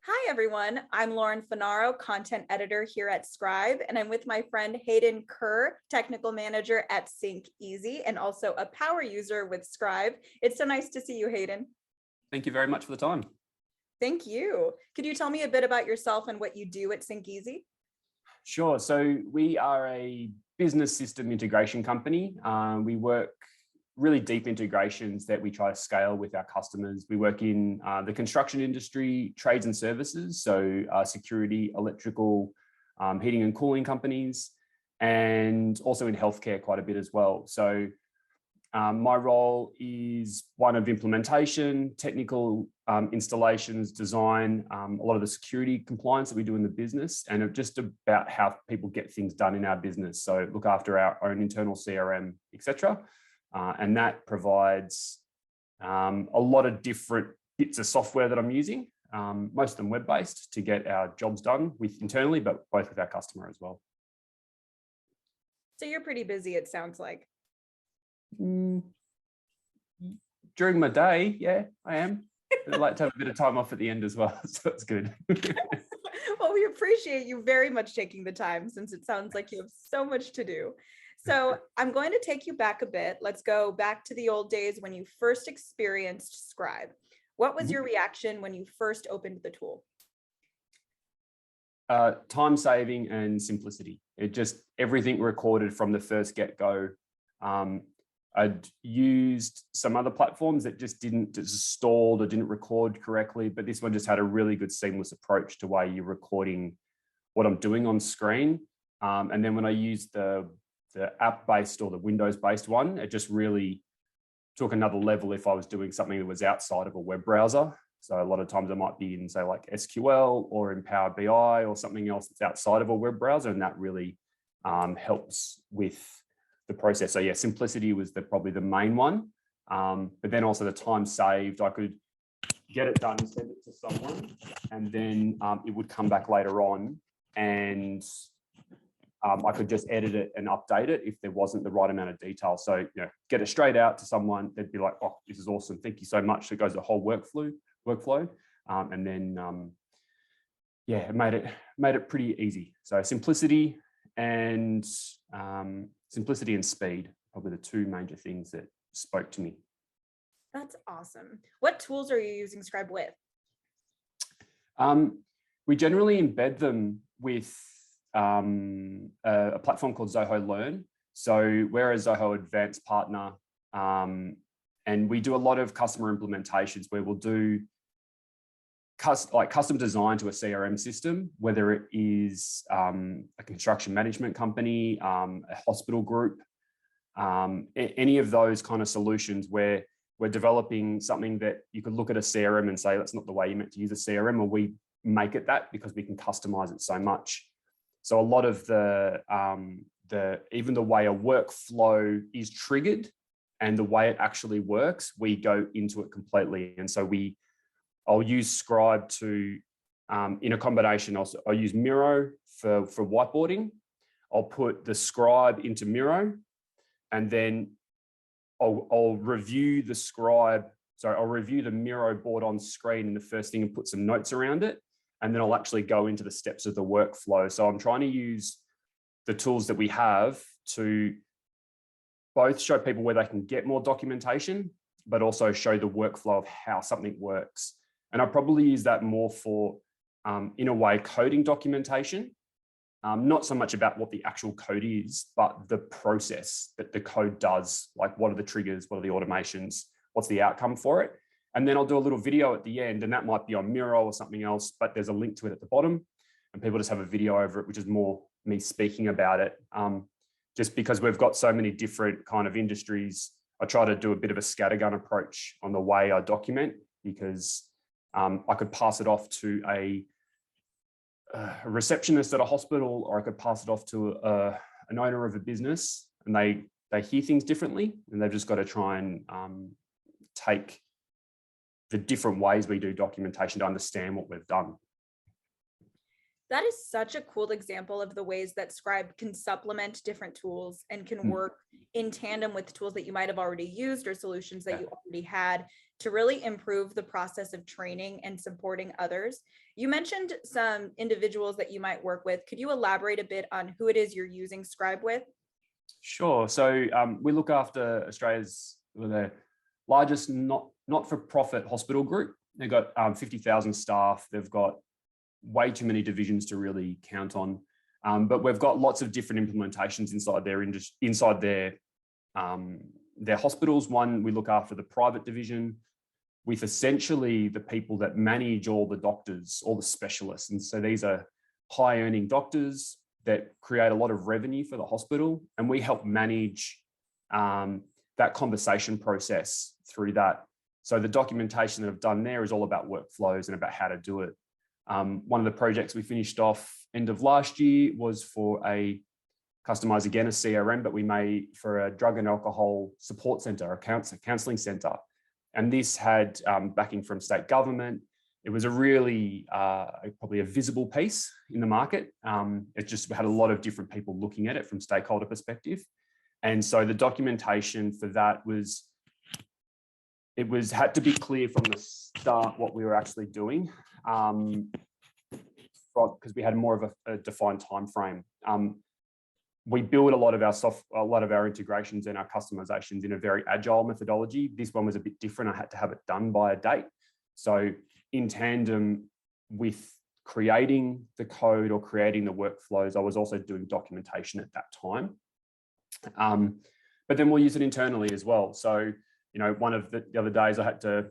Hi, everyone. I'm Lauren Finaro, content editor here at Scribe, and I'm with my friend Hayden Kerr, technical manager at SyncEzy, and also a power user with Scribe. It's so nice to see you, Hayden. Thank you very much for the time. Thank you. Could you tell me a bit about yourself and what you do at SyncEzy? Sure. So we are a business system integration company. We work really deep integrations that we try to scale with our customers. We work in the construction industry, trades and services, so security, electrical, heating and cooling companies, and also in healthcare quite a bit as well. So my role is one of implementation, technical installations, design, a lot of the security compliance that we do in the business, and just about how people get things done in our business. So look after our own internal CRM, etc. And that provides a lot of different bits of software that I'm using, most of them web-based, to get our jobs done with internally, but both with our customer as well. So you're pretty busy, it sounds like. During my day, yeah, I am. I like to have a bit of time off at the end as well, so it's good. Well, we appreciate you very much taking the time, since it sounds like you have so much to do. So I'm going to take you back a bit. Let's go back to the old days when you first experienced Scribe. What was your reaction when you first opened the tool? Time saving and simplicity. It just, everything recorded from the first get-go. I'd used some other platforms that just stalled or didn't record correctly, but this one just had a really good seamless approach to way you're recording what I'm doing on screen. And then when I used the app-based or the Windows-based one, it just really took another level if I was doing something that was outside of a web browser. So a lot of times I might be in, say, like SQL or in Power BI or something else that's outside of a web browser, and that really helps with the process. So yeah, simplicity was probably the main one. But then also the time saved. I could get it done, send it to someone, and then it would come back later on, and I could just edit it and update it if there wasn't the right amount of detail. So, get it straight out to someone. They'd be like, "Oh, this is awesome. Thank you so much." So it goes the whole workflow. And then, it made it pretty easy. So simplicity and speed, probably the two major things that spoke to me. That's awesome. What tools are you using Scribe with? We generally embed them with a platform called Zoho Learn. So we're a Zoho Advanced partner, and we do a lot of customer implementations where we'll do custom design to a CRM system, whether it is a construction management company, a hospital group, any of those kind of solutions where we're developing something that you could look at a CRM and say, that's not the way you meant to use a CRM, or we make it that because we can customize it so much. So a lot of even the way a workflow is triggered and the way it actually works, we go into it completely. And so I'll use Scribe to, in a combination, I'll use Miro for whiteboarding. I'll put the Scribe into Miro, and then I'll review the Scribe. So I'll review the Miro board on screen in the first thing and put some notes around it. And then I'll actually go into the steps of the workflow. So I'm trying to use the tools that we have to both show people where they can get more documentation, but also show the workflow of how something works. And I probably use that more for, in a way, coding documentation, not so much about what the actual code is, but the process that the code does, like what are the triggers, what are the automations, what's the outcome for it. And then I'll do a little video at the end, and that might be on Miro or something else, but there's a link to it at the bottom, and people just have a video over it, which is more me speaking about it. Just because we've got so many different kind of industries, I try to do a bit of a scattergun approach on the way I document, because I could pass it off to a receptionist at a hospital, or I could pass it off to an owner of a business, and they hear things differently, and they've just got to try and take the different ways we do documentation to understand what we've done. That is such a cool example of the ways that Scribe can supplement different tools and can work in tandem with tools that you might have already used or solutions that you already had to really improve the process of training and supporting others. You mentioned some individuals that you might work with. Could you elaborate a bit on who it is you're using Scribe with? Sure. So we look after Australia's the largest not-for-profit hospital group. They've got 50,000 staff. They've got way too many divisions to really count on. But we've got lots of different implementations inside their hospitals. One, we look after the private division with essentially the people that manage all the doctors, all the specialists. And so these are high earning doctors that create a lot of revenue for the hospital. And we help manage that conversation process through that. So the documentation that I've done there is all about workflows and about how to do it. One of the projects we finished off end of last year was for customized again a CRM, but we made for a drug and alcohol support center, a counselling center. And this had backing from state government. It was a really probably a visible piece in the market. It just had a lot of different people looking at it from stakeholder perspective. And so the documentation for that had to be clear from the start what we were actually doing, because we had more of a defined time frame. We build a lot of our integrations and our customizations in a very agile methodology. This one was a bit different. I had to have it done by a date. So in tandem with creating the code or creating the workflows, I was also doing documentation at that time. But then we'll use it internally as well. So, one of the other days I had to,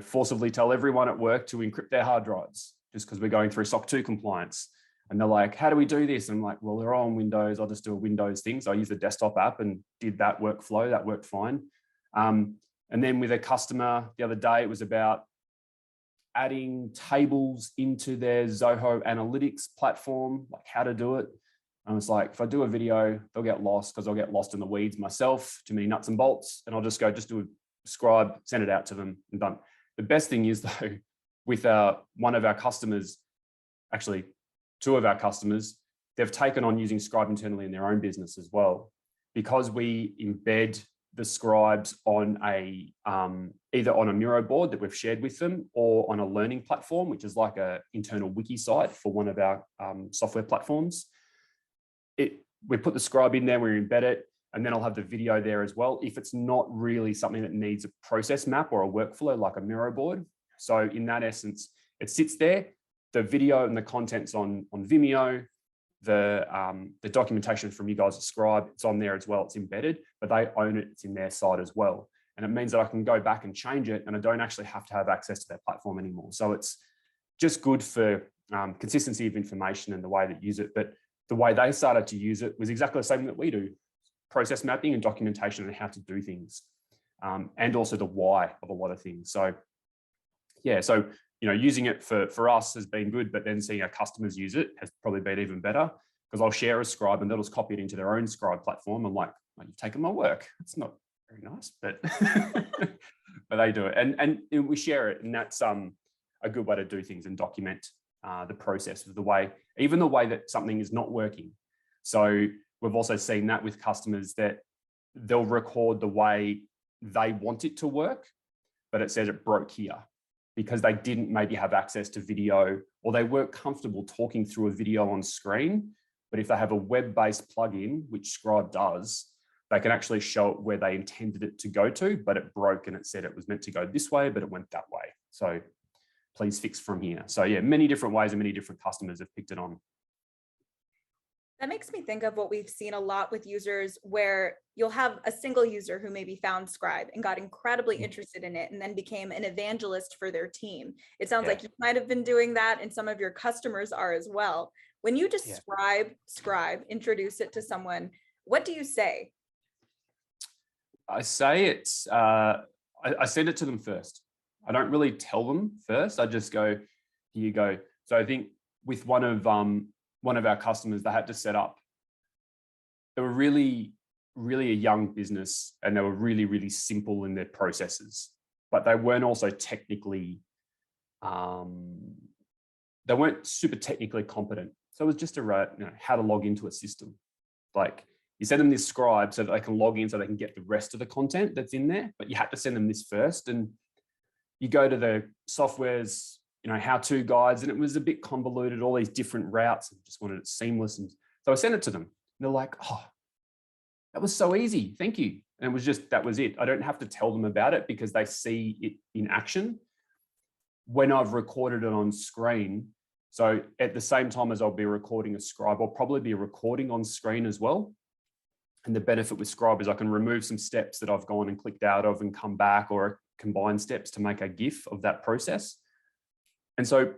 forcibly tell everyone at work to encrypt their hard drives just because we're going through SOC 2 compliance. And they're like, how do we do this? And I'm like, well, they're all on Windows. I'll just do a Windows thing. So I used the desktop app and did that workflow. That worked fine. And then with a customer the other day, it was about adding tables into their Zoho analytics platform, like how to do it. I was like, if I do a video, they'll get lost because I'll get lost in the weeds myself, too many nuts and bolts. And I'll just do a Scribe, send it out to them and done. The best thing is though, with one of our customers, actually two of our customers, they've taken on using Scribe internally in their own business as well. Because we embed the Scribes on either on a Miro board that we've shared with them or on a learning platform, which is like an internal wiki site for one of our software platforms. We put the Scribe in there, we embed it, and then I'll have the video there as well if it's not really something that needs a process map or a workflow like a Miro board. So in that essence, it sits there. The video and the content's on Vimeo. The documentation from you guys at Scribe, it's on there as well. It's embedded, but they own it. It's in their side as well. And it means that I can go back and change it and I don't actually have to have access to their platform anymore. So it's just good for consistency of information and the way that use it. But the way they started to use it was exactly the same that we do. Process mapping and documentation and how to do things. And also the why of a lot of things. So yeah, so using it for us has been good, but then seeing our customers use it has probably been even better because I'll share a Scribe and they'll just copy it into their own Scribe platform. I'm like, well, you've taken my work. It's not very nice, but but they do it, and we share it, and that's a good way to do things and document the process of the way that something is not working. So we've also seen that with customers that they'll record the way they want it to work, but it says it broke here because they didn't maybe have access to video or they weren't comfortable talking through a video on screen. But if they have a web-based plugin, which Scribe does, they can actually show it where they intended it to go to, but it broke and it said it was meant to go this way, but it went that way. So please fix from here. So yeah, many different ways and many different customers have picked it on. That makes me think of what we've seen a lot with users where you'll have a single user who maybe found Scribe and got incredibly interested in it and then became an evangelist for their team. It sounds like you might have been doing that and some of your customers are as well. When you describe Scribe, introduce it to someone, what do you say? I say it's, I send it to them first. I don't really tell them first. I just go, here you go. So I think with one of our customers, they had to set up, they were really, really a young business and they were really, really simple in their processes, but they weren't also technically, they weren't super technically competent. So it was just how to log into a system. Like you send them this Scribe so that they can log in so they can get the rest of the content that's in there, but you had to send them this first. And you go to the software's, how-to guides, and it was a bit convoluted, all these different routes, and just wanted it seamless. And so I sent it to them, and they're like, oh, that was so easy. Thank you. And it was just, that was it. I don't have to tell them about it because they see it in action when I've recorded it on screen. So at the same time as I'll be recording a Scribe, I'll probably be recording on screen as well. And the benefit with Scribe is I can remove some steps that I've gone and clicked out of and come back, or combine steps to make a GIF of that process. And so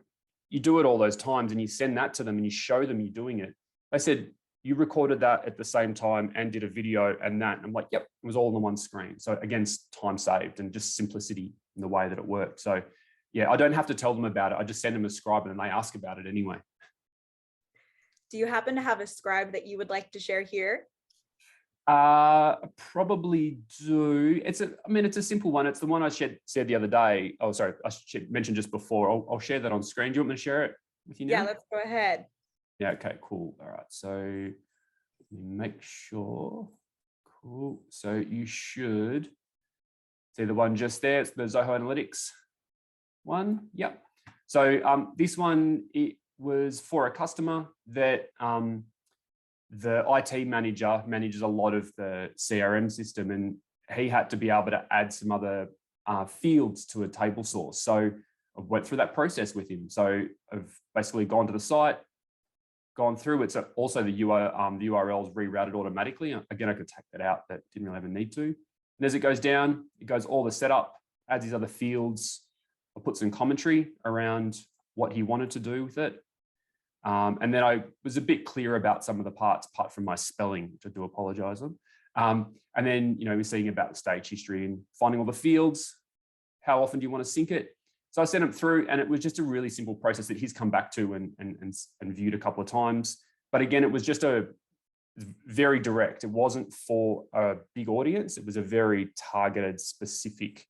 you do it all those times and you send that to them and you show them you're doing it. They said, you recorded that at the same time and did a video and that. And I'm like, yep, it was all on one screen. So again, time saved and just simplicity in the way that it worked. So yeah, I don't have to tell them about it. I just send them a Scribe and they ask about it anyway. Do you happen to have a Scribe that you would like to share here? Probably do. It's a simple one. It's the one I said the other day. Oh, sorry, I mentioned just before. I'll share that on screen. Do you want me to share it with you now? Yeah, let's go ahead. Yeah, okay, cool. All right, so let me make sure. Cool. So you should see the one just there. It's the Zoho Analytics one. Yep. So this one, it was for a customer that the IT manager manages a lot of the CRM system, and he had to be able to add some other fields to a table source. So I went through that process with him. So I've basically gone to the site, gone through. It's also the URL is rerouted automatically. Again, I could take that out. That didn't really have a need to. And as it goes down, it goes all the setup, adds these other fields. I put some commentary around what he wanted to do with it. And then I was a bit clear about some of the parts, apart from my spelling, which I do apologize on. And then, we're seeing about the stage history and finding all the fields. How often do you want to sync it? So I sent him through, and it was just a really simple process that he's come back to and viewed a couple of times. But again, it was just a very direct. It wasn't for a big audience. It was a very targeted, specific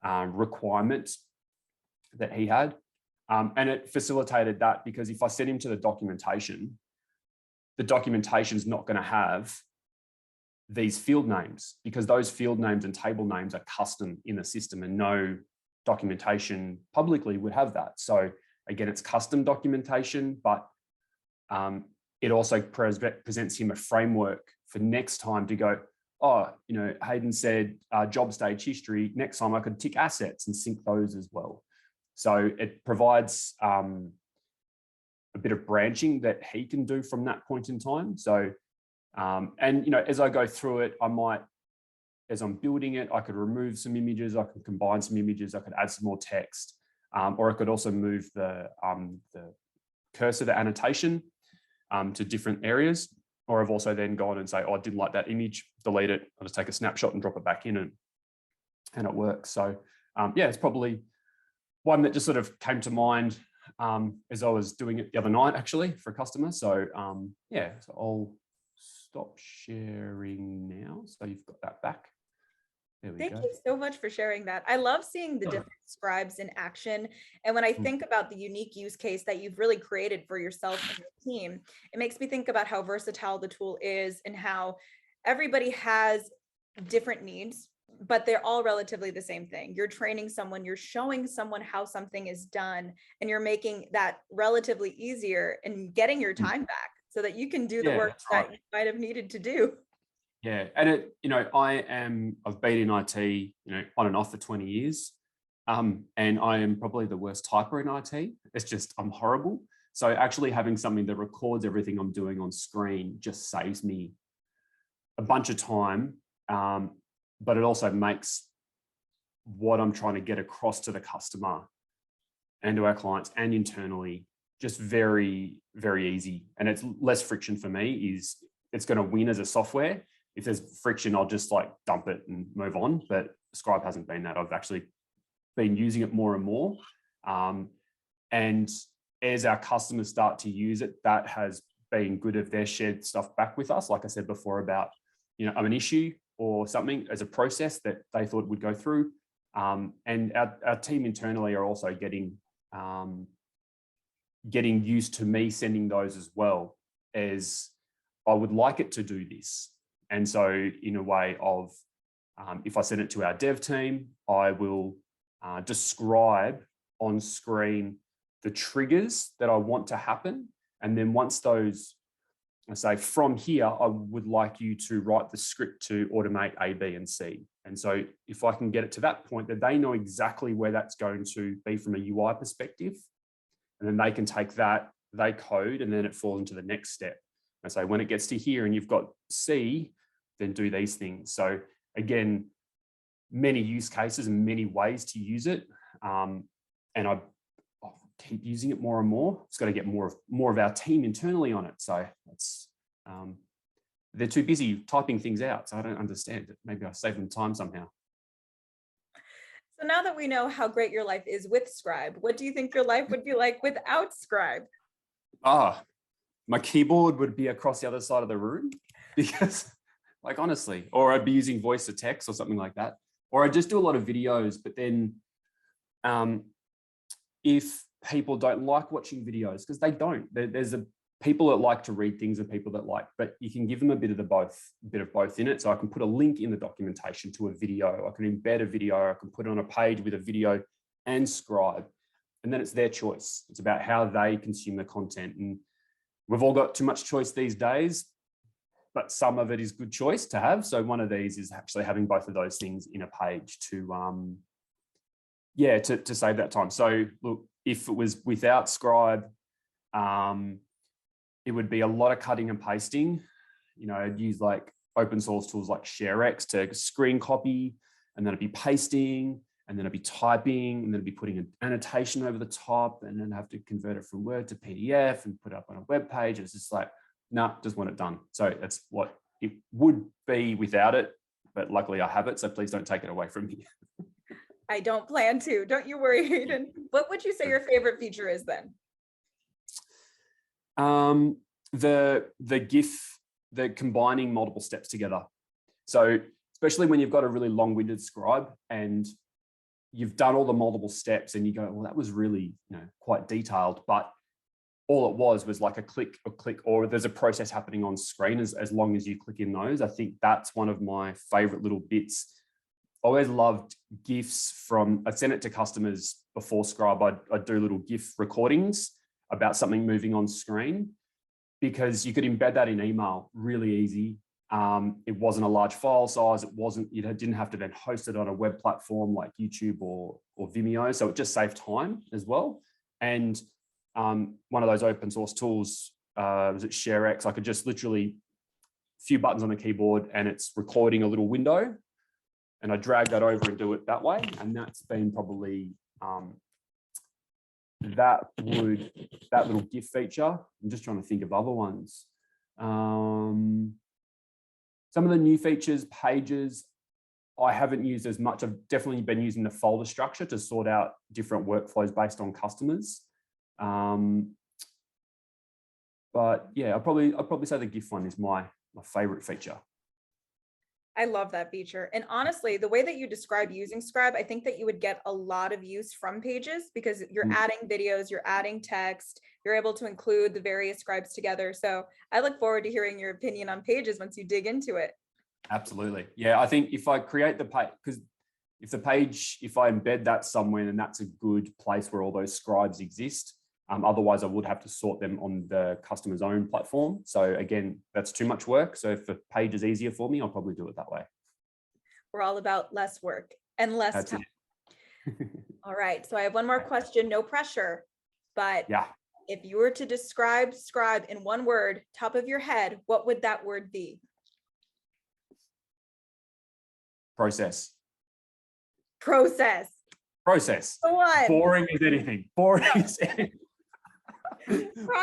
requirement that he had. And it facilitated that because if I send him to the documentation is not going to have these field names, because those field names and table names are custom in the system, and no documentation publicly would have that. So again, it's custom documentation, but it also presents him a framework for next time to go, oh, Hayden said job stage history. Next time I could tick assets and sync those as well. So it provides a bit of branching that he can do from that point in time. So, and as I go through it, I might, as I'm building it, I could remove some images, I could combine some images, I could add some more text, or I could also move the cursor, the annotation to different areas. Or I've also then gone and say, oh, I didn't like that image, delete it. I'll just take a snapshot and drop it back in, and it works. So yeah, it's probably one that just sort of came to mind as I was doing it the other night, actually, for a customer. So yeah, so I'll stop sharing now. So you've got that back. There we go. Thank you so much for sharing that. I love seeing the different Scribes in action. And when I think about the unique use case that you've really created for yourself and your team, it makes me think about how versatile the tool is and how everybody has different needs, but they're all relatively the same thing. You're training someone, you're showing someone how something is done, and you're making that relatively easier and getting your time back so that you can do the work that you might have needed to do. Yeah, and I've been in IT, on and off for 20 years, and I am probably the worst typer in IT. It's just, I'm horrible. So actually having something that records everything I'm doing on screen just saves me a bunch of time, but it also makes what I'm trying to get across to the customer and to our clients and internally just very, very easy. And it's less friction for me. It's going to win as a software. If there's friction, I'll just like dump it and move on. But Scribe hasn't been that. I've actually been using it more and more. And as our customers start to use it, that has been good if they've shared stuff back with us. Like I said before about, an issue or something as a process that they thought would go through. And our team internally are also getting used to me sending those as well, as I would like it to do this. And so in a way of, if I send it to our dev team, I will describe on screen the triggers that I want to happen. And then once those, I say, from here, I would like you to write the script to automate A, B, and C. And so if I can get it to that point, that they know exactly where that's going to be from a UI perspective, and then they can take that, they code, and then it falls into the next step. I say, when it gets to here and you've got C, then do these things. So again, many use cases and many ways to use it. And I keep using it more and more. It's got to get more of our team internally on it. So it's, they're too busy typing things out. So I don't understand it. Maybe I save them time somehow. So now that we know how great your life is with Scribe, what do you think your life would be like without Scribe? My keyboard would be across the other side of the room, because like, honestly, or I'd be using voice to text or something like that. Or I just do a lot of videos, but then if people don't like watching videos, because they don't, there's people that like to read things and people that like, but you can give them a bit of both in it. So I can put a link in the documentation to a video, I can embed a video, I can put it on a page with a video and Scribe, and then it's their choice. It's about how they consume the content. And we've all got too much choice these days, but some of it is good choice to have. So one of these is actually having both of those things in a page to save that time. So look, if it was without Scribe, it would be a lot of cutting and pasting. You know, I'd use like open source tools like ShareX to screen copy, and then I'd be pasting, and then I'd be typing, and then I'd be putting an annotation over the top, and then have to convert it from Word to PDF and put it up on a web page. It's just like, nah, just want it done. So that's what it would be without it, but luckily I have it, so please don't take it away from me. I don't plan to. Don't you worry, Hayden. What would you say your favorite feature is then? The GIF, the combining multiple steps together. So especially when you've got a really long-winded Scribe and you've done all the multiple steps and you go, well, that was really, quite detailed, but all it was like a click, or there's a process happening on screen as long as you click in those. I think that's one of my favorite little bits. I always loved GIFs I sent it to customers before Scribe. I'd do little GIF recordings about something moving on screen, because you could embed that in email really easy. It wasn't a large file size. You didn't have to then host it on a web platform like YouTube or Vimeo. So it just saved time as well. And one of those open source tools, was it ShareX? I could just literally a few buttons on the keyboard and it's recording a little window, and I drag that over and do it that way. And that's been probably that little GIF feature. I'm just trying to think of other ones. Some of the new features, pages, I haven't used as much. I've definitely been using the folder structure to sort out different workflows based on customers. But yeah, I'd probably say the GIF one is my favorite feature. I love that feature. And honestly, the way that you describe using Scribe, I think that you would get a lot of use from pages, because you're adding videos, you're adding text, you're able to include the various scribes together. So I look forward to hearing your opinion on pages once you dig into it. Absolutely. Yeah, I think if I create the page, because if I embed that somewhere, then that's a good place where all those scribes exist. Otherwise, I would have to sort them on the customer's own platform. So again, that's too much work. So if a page is easier for me, I'll probably do it that way. We're all about less work and less time. All right. So I have one more question, no pressure, but yeah, if you were to describe Scribe in one word, top of your head, what would that word be? Process. Process. Process. Go on. Boring as anything. Boring as anything.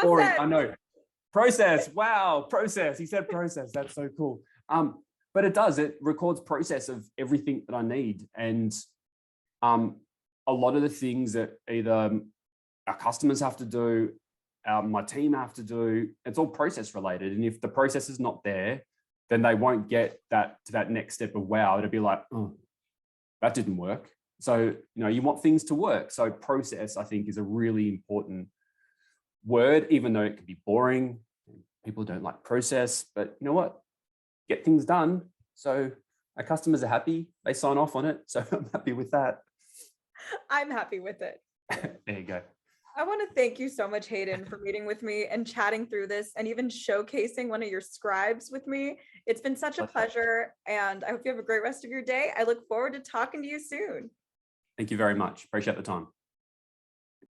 Boring, I know. Process. Wow. Process. He said process. That's so cool. But it does. It records process of everything that I need. And a lot of the things that either our customers have to do, my team have to do, it's all process related. And if the process is not there, then they won't get to that next step of wow. It'll be like, oh, that didn't work. So, you want things to work. So process, I think, is a really important word, even though it can be boring. People don't like process, but you know what? Get things done. So our customers are happy. They sign off on it. So I'm happy with that. I'm happy with it. There you go. I want to thank you so much, Hayden, for meeting with me and chatting through this and even showcasing one of your scribes with me. It's been such a pleasure, and I hope you have a great rest of your day. I look forward to talking to you soon. Thank you very much. Appreciate the time.